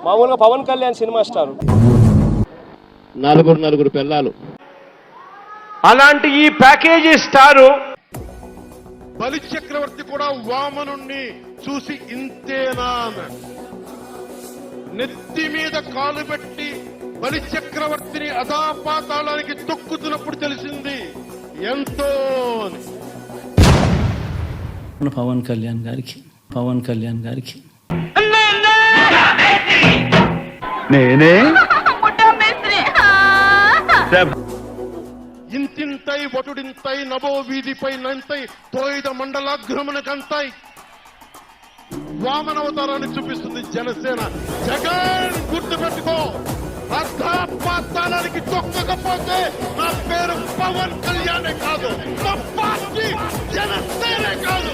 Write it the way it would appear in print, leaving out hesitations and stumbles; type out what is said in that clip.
మామూలుగా Pawan Kalyan cinema star, నలుగురు పిల్లలు. అలాంటి ఈ ప్యాకేజీ స్టారు బలి చక్రవర్తి కూడా వామనుణ్ణి చూసి ఇంతేనా అన్నాడు. నెత్తి మీద కాలు పెట్టి బలి చక్రవర్తిని అధాపాతాళానికి తొక్కుతున్నప్పుడు తెలిసింది ఎంతో అని. పవన్ కళ్యాణ్ గారికి నేనే ఇంతింతై వటుడింతై నభో వీధిపై నంతై తోయిద మండలాగ్రమణకంతై వామనవతారాన్ని చూపిస్తుంది జనసేన. జగన్ గుర్తు పెట్టుకో, అర్ధపాతాళానికి తొక్కకపోతే నా పేరు పవన్ కళ్యాణే కాదు, నా పార్టీ జనసేనే కాదు.